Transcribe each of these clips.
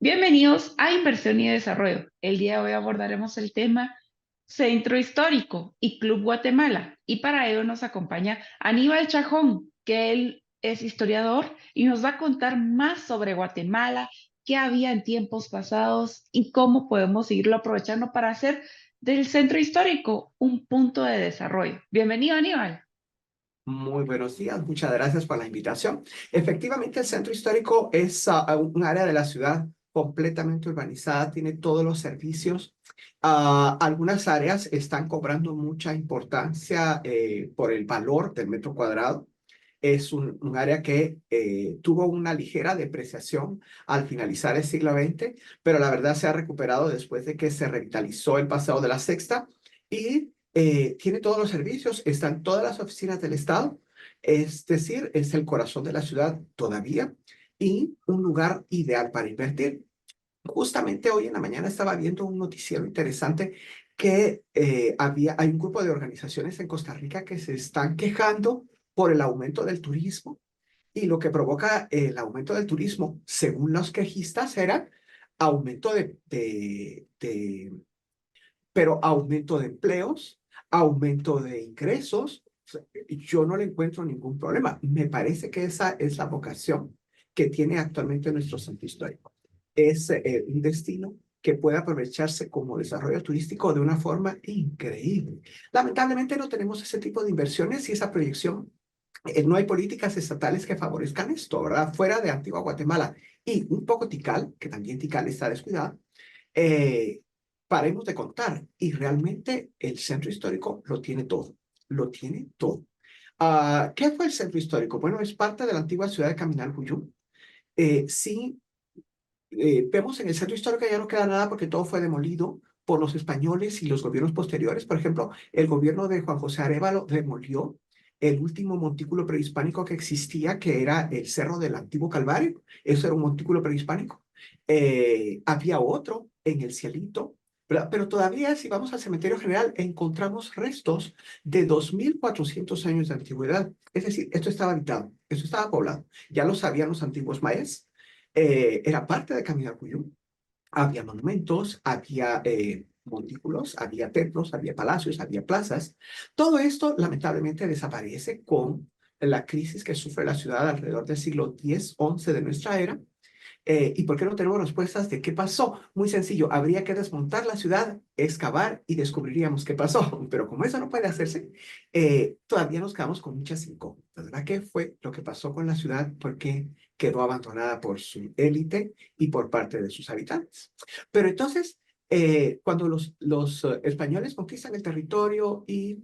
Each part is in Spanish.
Bienvenidos a Inversión y Desarrollo. El día de hoy abordaremos el tema Centro Histórico y Club Guatemala. Y para ello nos acompaña Aníbal Chajón, que él es historiador y nos va a contar más sobre Guatemala, qué había en tiempos pasados y cómo podemos seguirlo aprovechando para hacer del Centro Histórico un punto de desarrollo. Bienvenido, Aníbal. Muy buenos días, muchas gracias por la invitación. Efectivamente, el centro histórico es un área de la ciudad completamente urbanizada, tiene todos los servicios. Algunas áreas están cobrando mucha importancia por el valor del metro cuadrado. Es un área que tuvo una ligera depreciación al finalizar el siglo XX, pero la verdad se ha recuperado después de que se revitalizó el Paseo de la Sexta y tiene todos los servicios, están todas las oficinas del Estado, es decir, es el corazón de la ciudad todavía y un lugar ideal para invertir. Justamente hoy en la mañana estaba viendo un noticiero interesante que hay un grupo de organizaciones en Costa Rica que se están quejando por el aumento del turismo y lo que provoca el aumento del turismo, según los quejistas, era aumento pero aumento de empleos, aumento de ingresos. O sea, yo no le encuentro ningún problema. Me parece que esa es la vocación que tiene actualmente nuestro centro histórico. Es un destino que puede aprovecharse como desarrollo turístico de una forma increíble. Lamentablemente no tenemos ese tipo de inversiones y esa proyección. No hay políticas estatales que favorezcan esto, ¿verdad? Fuera de Antigua Guatemala y un poco Tikal, que también Tikal está descuidada, eh, paremos de contar. Y realmente el centro histórico lo tiene todo, lo tiene todo. ¿Qué fue el centro histórico? Bueno, es parte de la antigua ciudad de Caminalcuyú. Sí, vemos en el centro histórico ya no queda nada porque todo fue demolido por los españoles y los gobiernos posteriores. Por ejemplo, el gobierno de Juan José Arévalo demolió el último montículo prehispánico que existía, que era el Cerro del Antiguo Calvario. Eso era un montículo prehispánico. Había otro en el Cielito, ¿verdad? Pero todavía, si vamos al cementerio general, encontramos restos de 2400 años de antigüedad. Es decir, esto estaba habitado, esto estaba poblado. Ya lo sabían los antiguos mayas. Era parte de Caminacuyú. Había monumentos, había montículos, había templos, había palacios, había plazas. Todo esto lamentablemente desaparece con la crisis que sufre la ciudad alrededor del siglo X, XI de nuestra era. ¿Y por qué no tenemos respuestas de qué pasó? Muy sencillo, habría que desmontar la ciudad, excavar y descubriríamos qué pasó. Pero como eso no puede hacerse, todavía nos quedamos con muchas incógnitas, ¿verdad? ¿Qué fue lo que pasó con la ciudad? ¿Por qué quedó abandonada por su élite y por parte de sus habitantes? Pero entonces, cuando los españoles conquistan el territorio y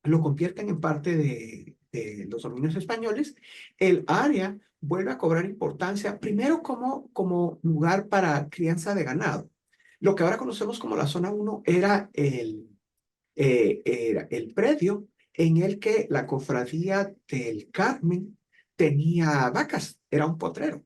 lo convierten en parte de los dominios españoles, el área vuelve a cobrar importancia, primero como lugar para crianza de ganado. Lo que ahora conocemos como la zona uno era el predio en el que la cofradía del Carmen tenía vacas, era un potrero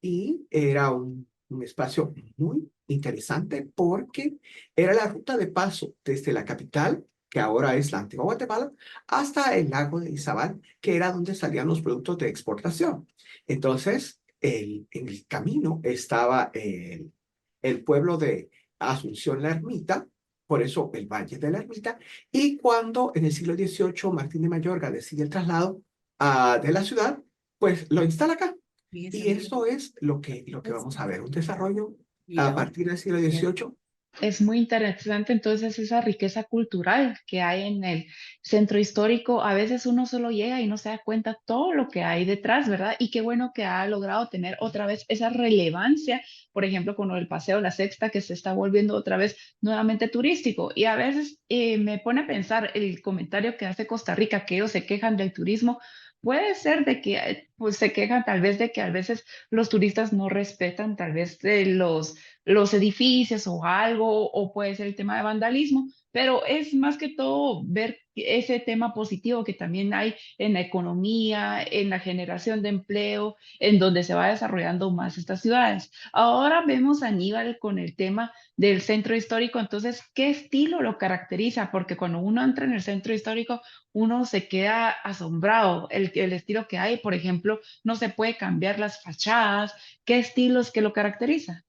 y era un espacio muy interesante porque era la ruta de paso desde la capital, que ahora es la antigua Guatemala, hasta el lago de Izabal, que era donde salían los productos de exportación. Entonces, en el camino estaba el pueblo de Asunción la Ermita, por eso el Valle de la Ermita, y cuando en el siglo XVIII Martín de Mayorga decide el traslado de la ciudad, pues lo instala acá. Y eso es lo que vamos a ver, un desarrollo a partir del siglo XVIII. Es muy interesante entonces esa riqueza cultural que hay en el centro histórico. A veces uno solo llega y no se da cuenta todo lo que hay detrás, ¿verdad? Y qué bueno que ha logrado tener otra vez esa relevancia, por ejemplo, con el Paseo La Sexta, que se está volviendo otra vez nuevamente turístico. Y a veces me pone a pensar el comentario que hace Costa Rica, que ellos se quejan del turismo. Puede ser de que pues se quejan tal vez de que a veces los turistas no respetan tal vez de los edificios o algo, o puede ser el tema de vandalismo, pero es más que todo ver ese tema positivo que también hay en la economía, en la generación de empleo, en donde se va desarrollando más estas ciudades. Ahora vemos a Aníbal con el tema del centro histórico, entonces, ¿qué estilo lo caracteriza? Porque cuando uno entra en el centro histórico, uno se queda asombrado. El estilo que hay, por ejemplo, no se puede cambiar las fachadas. ¿Qué estilos que lo caracteriza?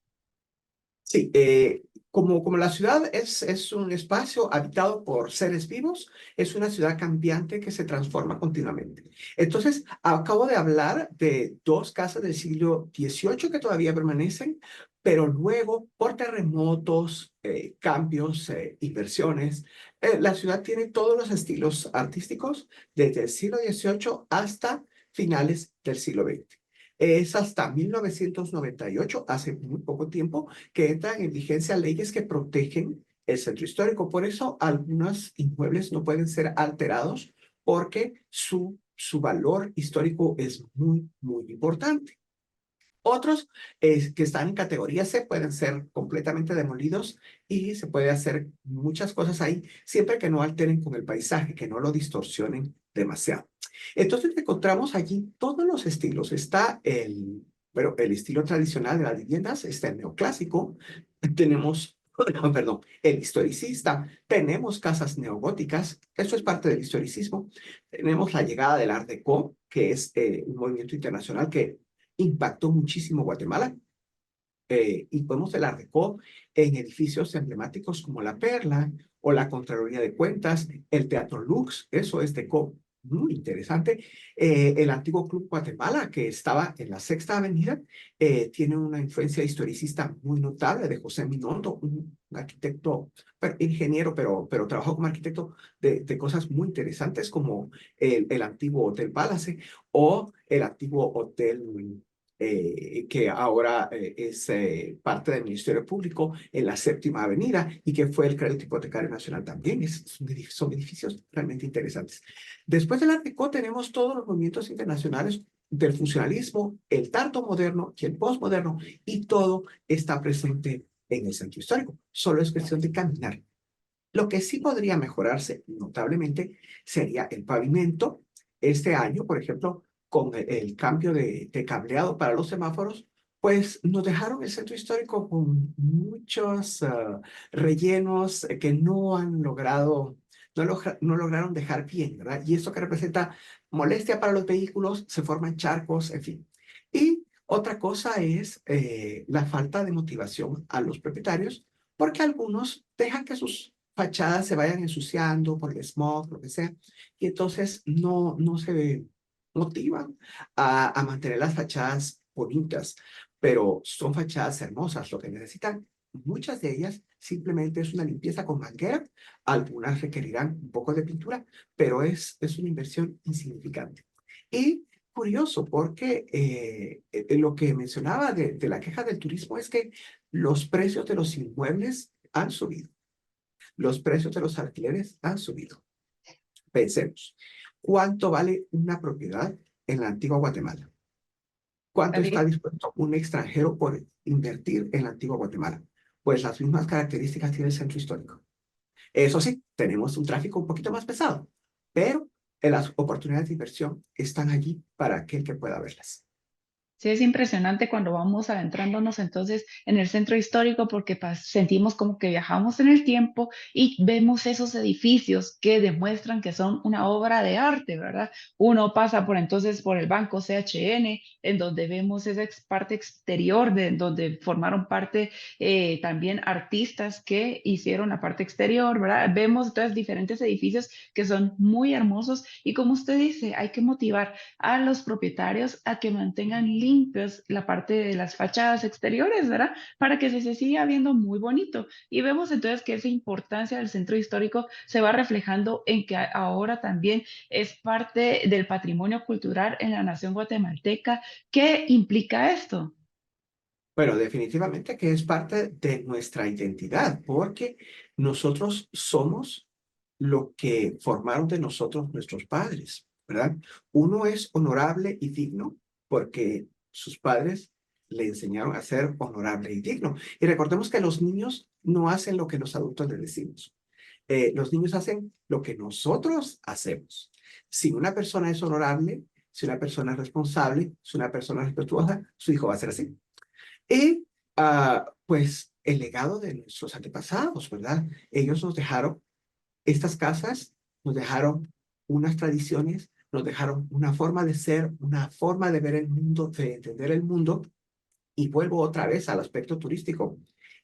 Sí, como la ciudad es un espacio habitado por seres vivos, es una ciudad cambiante que se transforma continuamente. Entonces, acabo de hablar de dos casas del siglo XVIII que todavía permanecen, pero luego, por terremotos, cambios, inversiones, la ciudad tiene todos los estilos artísticos desde el siglo XVIII hasta finales del siglo XX. Es hasta 1998, hace muy poco tiempo, que entran en vigencia leyes que protegen el centro histórico. Por eso algunos inmuebles no pueden ser alterados porque su valor histórico es muy, muy importante. Otros que están en categoría C pueden ser completamente demolidos y se puede hacer muchas cosas ahí, siempre que no alteren con el paisaje, que no lo distorsionen demasiado. Entonces encontramos allí todos los estilos. Está bueno, el estilo tradicional de las viviendas, está el neoclásico, tenemos, perdón, el historicista, tenemos casas neogóticas, eso es parte del historicismo, tenemos la llegada del Art Deco, que es un movimiento internacional que impactó muchísimo Guatemala, y podemos el Art Deco en edificios emblemáticos como La Perla o la Contraloría de Cuentas, el Teatro Lux, eso es Deco muy interesante. El antiguo Club Guatemala, que estaba en la Sexta Avenida, tiene una influencia historicista muy notable de José Minondo, un arquitecto, ingeniero, pero trabajó como arquitecto de cosas muy interesantes como el antiguo Hotel Palace o el antiguo Hotel que ahora es parte del Ministerio Público en la Séptima Avenida y que fue el Crédito Hipotecario Nacional también. Son edificios realmente interesantes. Después del Art Deco tenemos todos los movimientos internacionales del funcionalismo, el tanto moderno y el postmoderno, y todo está presente en el centro histórico. Solo es cuestión de caminar. Lo que sí podría mejorarse notablemente sería el pavimento. Este año, por ejemplo, con el cambio de cableado para los semáforos, pues nos dejaron el centro histórico con muchos rellenos que no han logrado, no lograron dejar bien, ¿verdad? Y esto que representa molestia para los vehículos, se forman charcos, en fin. Y otra cosa es la falta de motivación a los propietarios, porque algunos dejan que sus fachadas se vayan ensuciando por el smog, lo que sea, y entonces no se motivan a mantener las fachadas bonitas, pero son fachadas hermosas. Lo que necesitan, muchas de ellas, simplemente es una limpieza con manguera, algunas requerirán un poco de pintura, pero es una inversión insignificante. Y curioso, porque lo que mencionaba de la queja del turismo es que los precios de los inmuebles han subido. Los precios de los alquileres han subido. Pensemos, ¿cuánto vale una propiedad en la antigua Guatemala? ¿Cuánto está dispuesto un extranjero por invertir en la antigua Guatemala? Pues las mismas características tiene el centro histórico. Eso sí, tenemos un tráfico un poquito más pesado, pero las oportunidades de inversión están allí para aquel que pueda verlas. Sí, es impresionante cuando vamos adentrándonos entonces en el centro histórico porque sentimos como que viajamos en el tiempo y vemos esos edificios que demuestran que son una obra de arte, ¿verdad? Uno pasa por entonces por el Banco CHN, en donde vemos esa parte exterior, de donde formaron parte también artistas que hicieron la parte exterior, ¿verdad? Vemos entonces diferentes edificios que son muy hermosos y como usted dice, hay que motivar a los propietarios a que mantengan limpios la parte de las fachadas exteriores, ¿verdad? Para que se siga viendo muy bonito. Y vemos entonces que esa importancia del centro histórico se va reflejando en que ahora también es parte del patrimonio cultural en la nación guatemalteca. ¿Qué implica esto? Bueno, definitivamente que es parte de nuestra identidad, porque nosotros somos lo que formaron de nosotros nuestros padres, ¿verdad? Uno es honorable y digno porque sus padres le enseñaron a ser honorable y digno. Y recordemos que los niños no hacen lo que los adultos les decimos. Los niños hacen lo que nosotros hacemos. Si una persona es honorable, si una persona es responsable, si una persona es respetuosa, su hijo va a ser así. Y pues el legado de nuestros antepasados, ¿verdad? Ellos nos dejaron estas casas, nos dejaron unas tradiciones, nos dejaron una forma de ser, una forma de ver el mundo, de entender el mundo. Y vuelvo otra vez al aspecto turístico.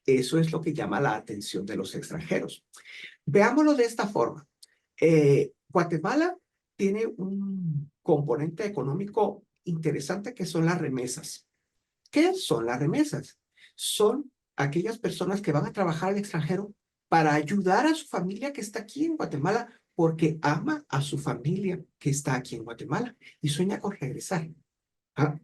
Eso es lo que llama la atención de los extranjeros. Veámoslo de esta forma. Guatemala tiene un componente económico interesante que son las remesas. ¿Qué son las remesas? Son aquellas personas que van a trabajar al extranjero para ayudar a su familia que está aquí en Guatemala porque ama a su familia que está aquí en Guatemala y sueña con regresar. ¿Ah?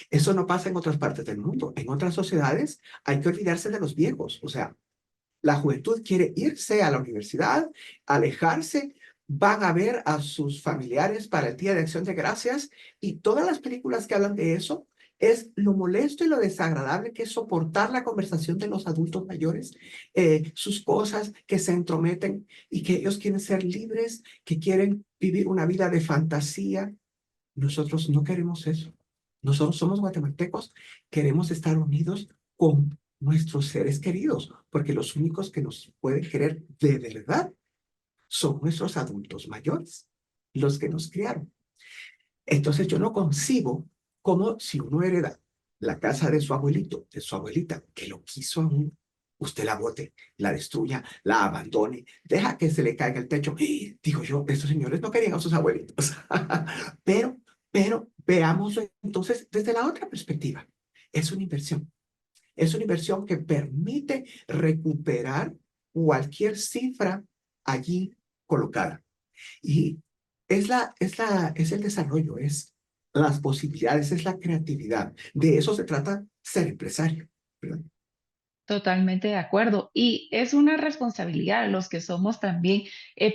Eso no pasa en otras partes del mundo. En otras sociedades hay que olvidarse de los viejos. O sea, la juventud quiere irse a la universidad, alejarse, van a ver a sus familiares para el Día de Acción de Gracias y todas las películas que hablan de eso es lo molesto y lo desagradable que es soportar la conversación de los adultos mayores, sus cosas que se entrometen y que ellos quieren ser libres, que quieren vivir una vida de fantasía. Nosotros no queremos eso. Nosotros somos guatemaltecos, queremos estar unidos con nuestros seres queridos, porque los únicos que nos pueden querer de verdad son nuestros adultos mayores, los que nos criaron. Entonces yo no concibo como si uno hereda la casa de su abuelito, de su abuelita, que lo quiso aún, usted la bote, la destruya, la abandone, deja que se le caiga el techo. ¡Ah! Digo yo, estos señores no querían a sus abuelitos. pero, pero veámoslo entonces desde la otra perspectiva. Es una inversión. Es una inversión que permite recuperar cualquier cifra allí colocada. Y es el desarrollo, es las posibilidades, es la creatividad. De eso se trata ser empresario, ¿verdad? Totalmente de acuerdo. Y es una responsabilidad de los que somos también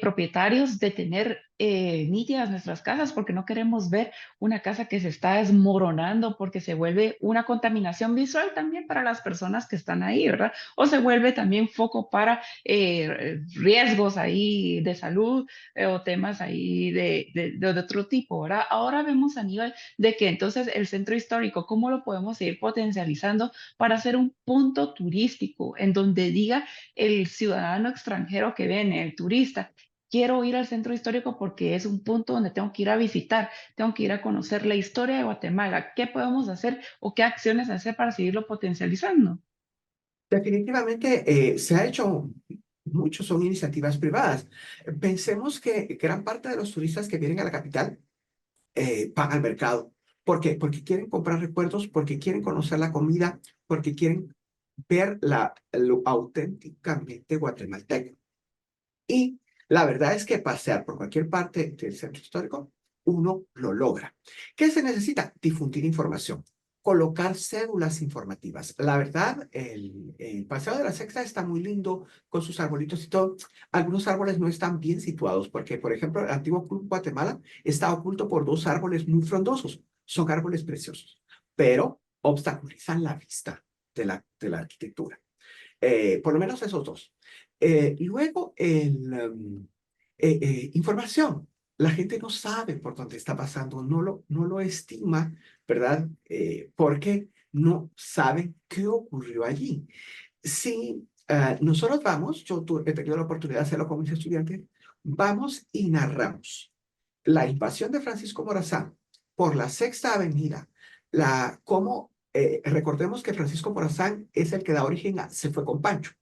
propietarios de tener nítidas nuestras casas, porque no queremos ver una casa que se está desmoronando porque se vuelve una contaminación visual también para las personas que están ahí, ¿verdad? O se vuelve también foco para riesgos ahí de salud o temas ahí de otro tipo, ¿verdad? Ahora vemos a nivel de que entonces el centro histórico, ¿cómo lo podemos seguir potencializando para hacer un punto turístico en donde diga el ciudadano extranjero que viene, el turista? Quiero ir al centro histórico porque es un punto donde tengo que ir a visitar, tengo que ir a conocer la historia de Guatemala. ¿Qué podemos hacer o qué acciones hacer para seguirlo potencializando? Definitivamente se ha hecho, muchos son iniciativas privadas. Pensemos que gran parte de los turistas que vienen a la capital van al mercado. ¿Por qué? Porque quieren comprar recuerdos, porque quieren conocer la comida, porque quieren ver lo auténticamente guatemalteco. Y la verdad es que pasear por cualquier parte del centro histórico, uno lo logra. ¿Qué se necesita? Difundir información, colocar cédulas informativas. La verdad, el Paseo de la Sexta está muy lindo con sus arbolitos y todo. Algunos árboles no están bien situados porque, por ejemplo, el antiguo Club Guatemala está oculto por dos árboles muy frondosos. Son árboles preciosos, pero obstaculizan la vista de la arquitectura. Por lo menos esos dos. Luego, información. La gente no sabe por dónde está pasando, no lo estima, ¿verdad? Porque no saben qué ocurrió allí. Si nosotros vamos, he tenido la oportunidad de hacerlo con mis estudiantes, vamos y narramos la invasión de Francisco Morazán por la Sexta Avenida, recordemos que Francisco Morazán es el que da origen a Se fue con Pancho,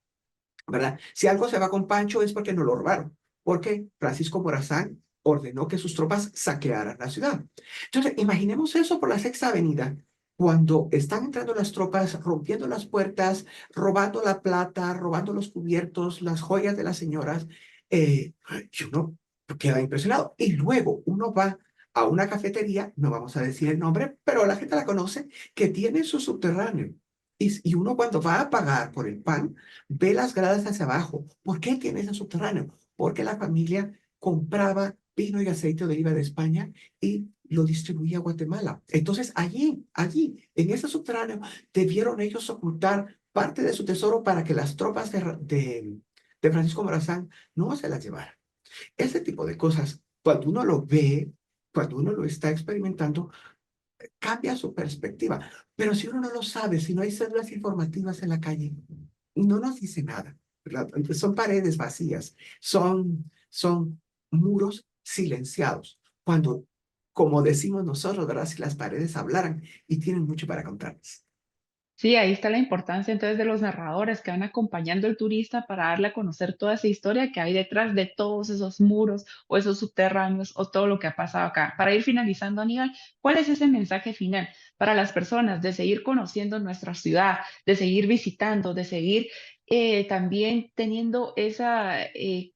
¿verdad? Si algo se va con Pancho es porque no lo robaron, porque Francisco Morazán ordenó que sus tropas saquearan la ciudad. Entonces, imaginemos eso por la Sexta Avenida, cuando están entrando las tropas, rompiendo las puertas, robando la plata, robando los cubiertos, las joyas de las señoras, y uno queda impresionado. Y luego uno va a una cafetería, no vamos a decir el nombre, pero la gente la conoce, que tiene su subterráneo. Y uno cuando va a pagar por el pan, ve las gradas hacia abajo. ¿Por qué tiene ese subterráneo? Porque la familia compraba vino y aceite de oliva de España y lo distribuía a Guatemala. Entonces, allí, en ese subterráneo, debieron ellos ocultar parte de su tesoro para que las tropas de Francisco Morazán no se las llevaran. Ese tipo de cosas, cuando uno lo ve, cuando uno lo está experimentando, cambia su perspectiva. Pero si uno no lo sabe, si no hay células informativas en la calle, no nos dice nada, ¿verdad? Entonces, son paredes vacías, son muros silenciados. Cuando, como decimos nosotros, ¿verdad? Si las paredes hablaran y tienen mucho para contarnos. Sí, ahí está la importancia entonces de los narradores que van acompañando al turista para darle a conocer toda esa historia que hay detrás de todos esos muros o esos subterráneos o todo lo que ha pasado acá. Para ir finalizando, Aníbal, ¿cuál es ese mensaje final para las personas de seguir conociendo nuestra ciudad, de seguir visitando, de seguir también teniendo esa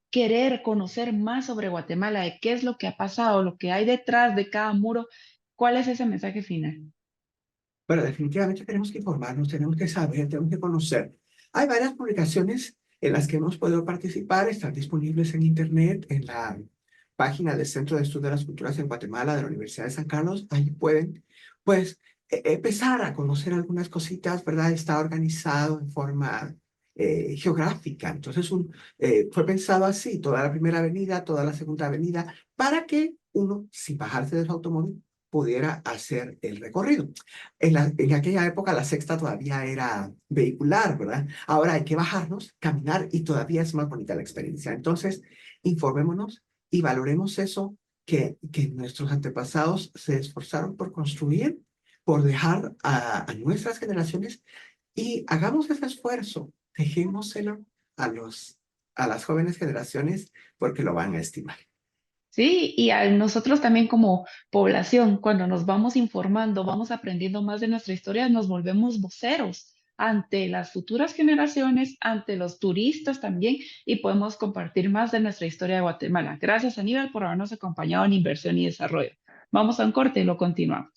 querer conocer más sobre Guatemala, de qué es lo que ha pasado, lo que hay detrás de cada muro? ¿Cuál es ese mensaje final? Pero definitivamente tenemos que informarnos, tenemos que saber, tenemos que conocer. Hay varias publicaciones en las que hemos podido participar, están disponibles en Internet, en la página del Centro de Estudio de las Culturas en Guatemala de la Universidad de San Carlos. Ahí pueden, pues, empezar a conocer algunas cositas, ¿verdad? Está organizado en forma geográfica. Entonces, fue pensado así, toda la primera avenida, toda la segunda avenida, para que uno, sin bajarse de su automóvil, pudiera hacer el recorrido. En aquella época la sexta todavía era vehicular, ¿verdad? Ahora hay que bajarnos, caminar y todavía es más bonita la experiencia. Entonces, informémonos y valoremos eso que nuestros antepasados se esforzaron por construir, por dejar a nuestras generaciones y hagamos ese esfuerzo, dejémoselo a a las jóvenes generaciones porque lo van a estimar. Sí, y a nosotros también como población, cuando nos vamos informando, vamos aprendiendo más de nuestra historia, nos volvemos voceros ante las futuras generaciones, ante los turistas también, y podemos compartir más de nuestra historia de Guatemala. Gracias, Aníbal, por habernos acompañado en Inversión y Desarrollo. Vamos a un corte y lo continuamos.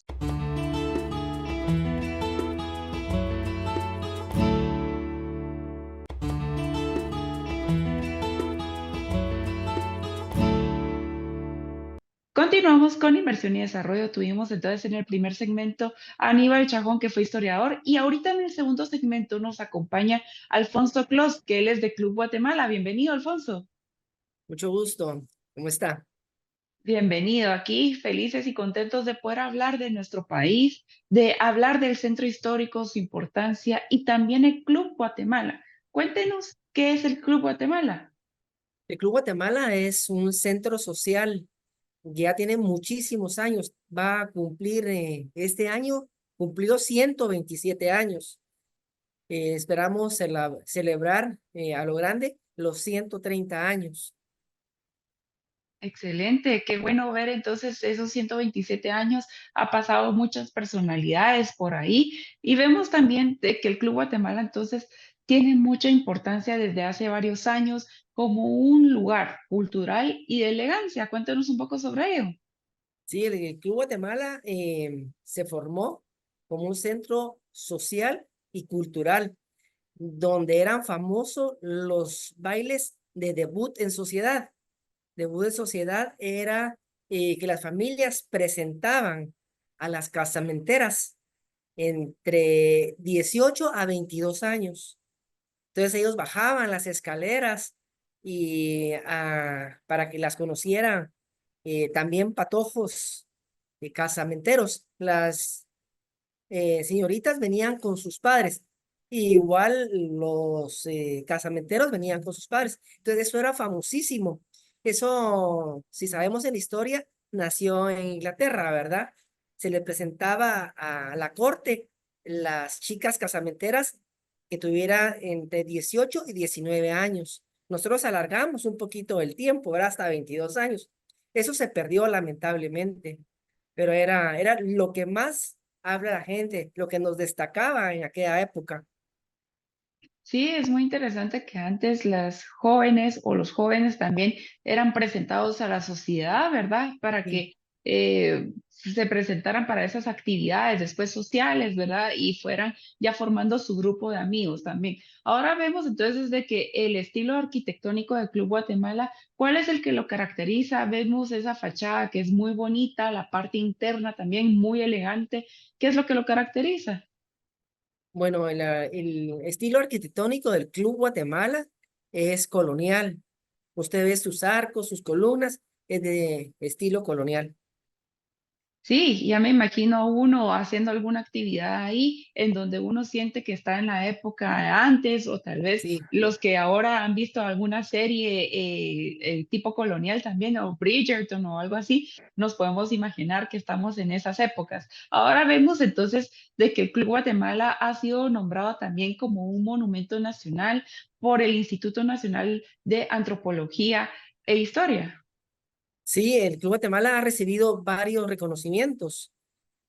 Continuamos con inversión y desarrollo. Tuvimos entonces en el primer segmento a Aníbal Chajón, que fue historiador, y ahorita en el segundo segmento nos acompaña Alfonso Clos, que él es de Club Guatemala. Bienvenido, Alfonso. Mucho gusto. ¿Cómo está? Bienvenido aquí, felices y contentos de poder hablar de nuestro país, de hablar del centro histórico, su importancia y también el Club Guatemala. Cuéntenos qué es el Club Guatemala. El Club Guatemala es un centro social. Ya tiene muchísimos años. Va a cumplir este año, cumplió 127 años. Esperamos celebrar a lo grande los 130 años. Excelente, qué bueno ver entonces esos 127 años, ha pasado muchas personalidades por ahí y vemos también de que el Club Guatemala entonces tiene mucha importancia desde hace varios años como un lugar cultural y de elegancia. Cuéntanos un poco sobre ello. Sí, el Club Guatemala se formó como un centro social y cultural, donde eran famosos los bailes de debut en sociedad. Debut de sociedad era que las familias presentaban a las casamenteras entre 18 a 22 años. Entonces ellos bajaban las escaleras y para que las conocieran también patojos casamenteros. Las señoritas venían con sus padres. Igual los casamenteros venían con sus padres. Entonces eso era famosísimo. Eso, si sabemos en la historia, nació en Inglaterra, ¿verdad? Se le presentaba a la corte las chicas casamenteras que tuvieran entre 18 y 19 años. Nosotros alargamos un poquito el tiempo, ¿verdad? Hasta 22 años. Eso se perdió lamentablemente, pero era lo que más habla la gente, lo que nos destacaba en aquella época. Sí, es muy interesante que antes las jóvenes o los jóvenes también eran presentados a la sociedad, ¿verdad? Para Sí, que se presentaran para esas actividades después sociales, ¿verdad? Y fueran ya formando su grupo de amigos también. Ahora vemos entonces de que el estilo arquitectónico del Club Guatemala, ¿cuál es el que lo caracteriza? Vemos esa fachada que es muy bonita, la parte interna también muy elegante. ¿Qué es lo que lo caracteriza? bueno, el estilo arquitectónico del Club Guatemala es colonial. Usted ve sus arcos, sus columnas, es de estilo colonial. Sí, ya me imagino uno haciendo alguna actividad ahí en donde uno siente que está en la época de antes o tal vez Sí, los que ahora han visto alguna serie tipo colonial también o Bridgerton o algo así, nos podemos imaginar que estamos en esas épocas. Ahora vemos entonces de que el Club Guatemala ha sido nombrado también como un monumento nacional por el Instituto Nacional de Antropología e Historia. sí, el Club Guatemala ha recibido varios reconocimientos.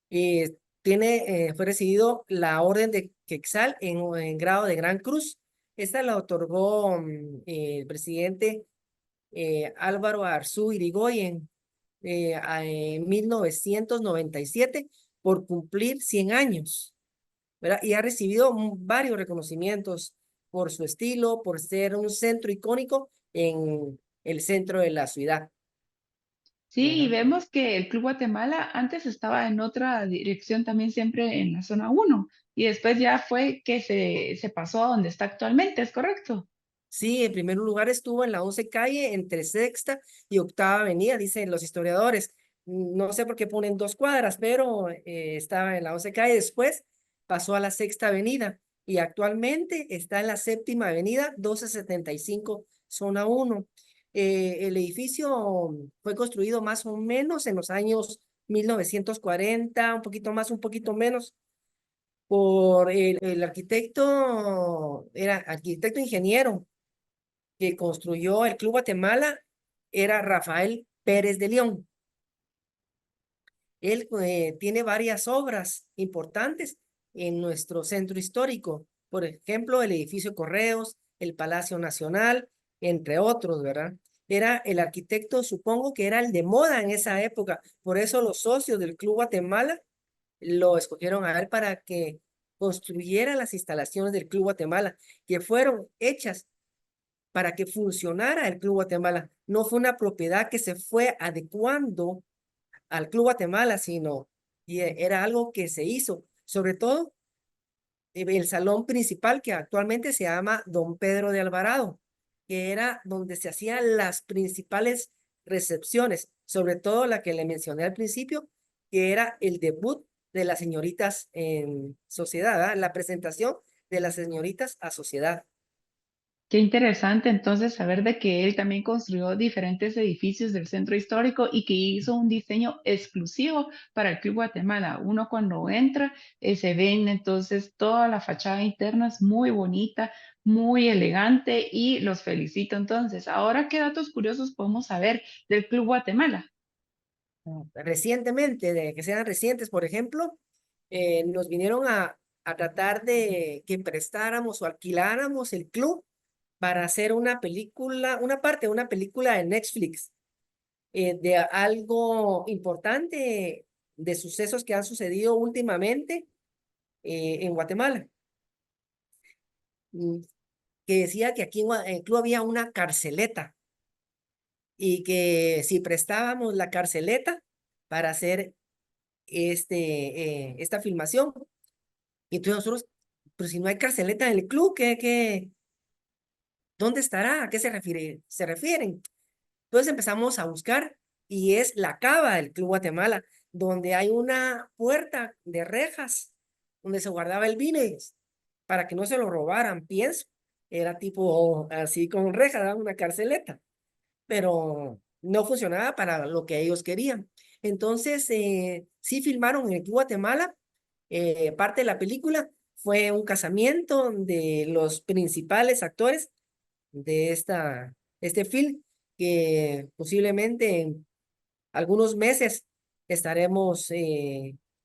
Eh, fue recibido la Orden de Quetzal en grado de Gran Cruz. Esta la otorgó el presidente Álvaro Arzú Irigoyen en 1997 por cumplir 100 años, ¿verdad? Y ha recibido varios reconocimientos por su estilo, por ser un centro icónico en el centro de la ciudad, Sí, y ¿verdad? vemos que el Club Guatemala antes estaba en otra dirección también siempre en la zona uno y después ya fue que se pasó a donde está actualmente, ¿es correcto? Sí, en primer lugar estuvo en la 11 calle entre Sexta y Octava Avenida, dicen los historiadores. No sé por qué ponen 2 cuadras, pero estaba en la 11 calle. Después pasó a la Sexta Avenida y actualmente está en la Séptima Avenida, 1275, zona uno. El edificio fue construido más o menos en los años 1940, un poquito más, un poquito menos, por el arquitecto, era arquitecto ingeniero que construyó el Club Guatemala era Rafael Pérez de León. Él tiene varias obras importantes en nuestro centro histórico, por ejemplo, el edificio Correos, el Palacio Nacional, entre otros, ¿verdad? Era el arquitecto, supongo que era el de moda en esa época, por eso los socios del Club Guatemala lo escogieron a él para que construyera las instalaciones del Club Guatemala, que fueron hechas para que funcionara el Club Guatemala. No fue una propiedad que se fue adecuando al Club Guatemala, sino era algo que se hizo. Sobre todo el salón principal que actualmente se llama Don Pedro de Alvarado, que era donde se hacían las principales recepciones, sobre todo la que le mencioné al principio, que era el debut de las señoritas en sociedad, ¿verdad? La presentación de las señoritas a sociedad. Qué interesante entonces saber de que él también construyó diferentes edificios del centro histórico y que hizo un diseño exclusivo para el Club Guatemala. Uno cuando entra, se ven entonces toda la fachada interna es muy bonita, muy elegante y los felicito entonces. Ahora, ¿qué datos curiosos podemos saber del Club Guatemala? Recientemente, de que sean recientes, por ejemplo, nos vinieron a tratar de que prestáramos o alquiláramos el club para hacer una película, una parte de una película de Netflix, de algo importante, de sucesos que han sucedido últimamente en Guatemala. Mm, que decía que aquí en el club había una carceleta y que si prestábamos la carceleta para hacer esta filmación. Y entonces nosotros, pero si no hay carceleta en el club, ¿dónde estará? ¿A qué se refieren? Entonces empezamos a buscar y es la cava del Club Guatemala, donde hay una puerta de rejas donde se guardaba el vino para que no se lo robaran, pienso. Era tipo así con rejas, ¿verdad? Una carceleta, pero no funcionaba para lo que ellos querían. Entonces, sí filmaron en el Club Guatemala. Parte de la película fue un casamiento de los principales actores de este film, que posiblemente en algunos meses estaremos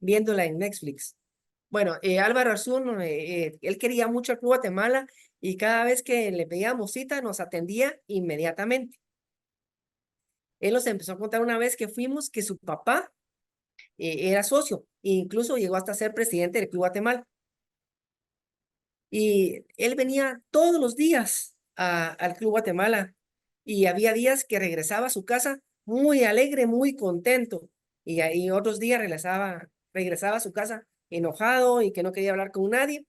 viéndola en Netflix. Bueno, Álvaro Arzún, él quería mucho al Club Guatemala y cada vez que le pedíamos cita nos atendía inmediatamente. Él nos empezó a contar una vez que fuimos que su papá era socio e incluso llegó hasta ser presidente del Club Guatemala. Y él venía todos los días al Club Guatemala y había días que regresaba a su casa muy alegre, muy contento. Y ahí otros días regresaba a su casa enojado y que no quería hablar con nadie.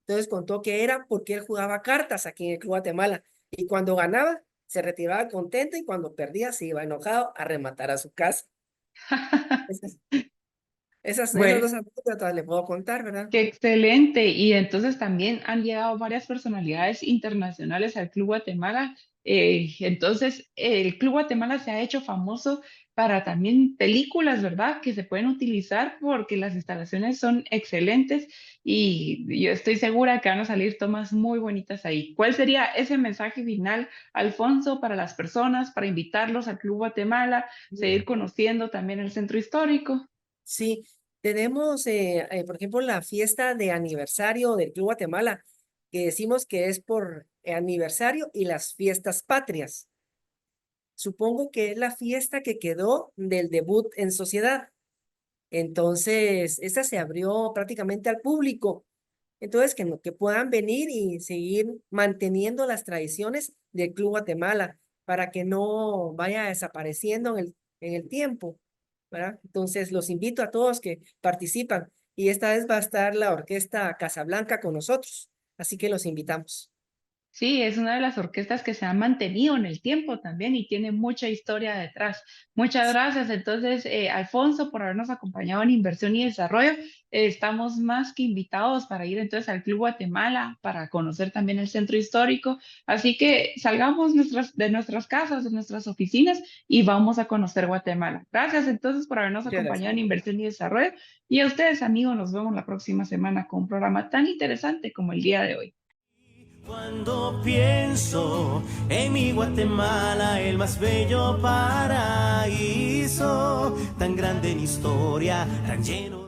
Entonces contó que era porque él jugaba cartas aquí en el Club Guatemala y cuando ganaba se retiraba contento y cuando perdía se iba enojado a rematar a su casa. Esas Bueno, dos anécdotas le puedo contar, ¿verdad? qué excelente. Y entonces también han llegado varias personalidades internacionales al Club Guatemala. Entonces, el Club Guatemala se ha hecho famoso para también películas, ¿verdad? Que se pueden utilizar porque las instalaciones son excelentes y yo estoy segura que van a salir tomas muy bonitas ahí. ¿Cuál sería ese mensaje final, Alfonso, para las personas, para invitarlos al Club Guatemala, seguir conociendo también el centro histórico? Sí, tenemos, por ejemplo, la fiesta de aniversario del Club Guatemala, que decimos que es por aniversario y las fiestas patrias. Supongo que es la fiesta que quedó del debut en sociedad. Entonces, esta se abrió prácticamente al público. Entonces, que puedan venir y seguir manteniendo las tradiciones del Club Guatemala para que no vaya desapareciendo en el tiempo, ¿verdad? Entonces, los invito a todos que participan y esta vez va a estar la Orquesta Casablanca con nosotros, así que los invitamos. Sí, es una de las orquestas que se ha mantenido en el tiempo también y tiene mucha historia detrás. Muchas gracias, entonces, Alfonso, por habernos acompañado en Inversión y Desarrollo. Estamos más que invitados para ir entonces al Club Guatemala, para conocer también el centro histórico. Así que salgamos de nuestras casas, de nuestras oficinas y vamos a conocer Guatemala. Gracias entonces por habernos Muchas acompañado gracias. en Inversión y Desarrollo. Y a ustedes, amigos, nos vemos la próxima semana con un programa tan interesante como el día de hoy. Cuando pienso en mi Guatemala, el más bello paraíso, tan grande en historia, tan lleno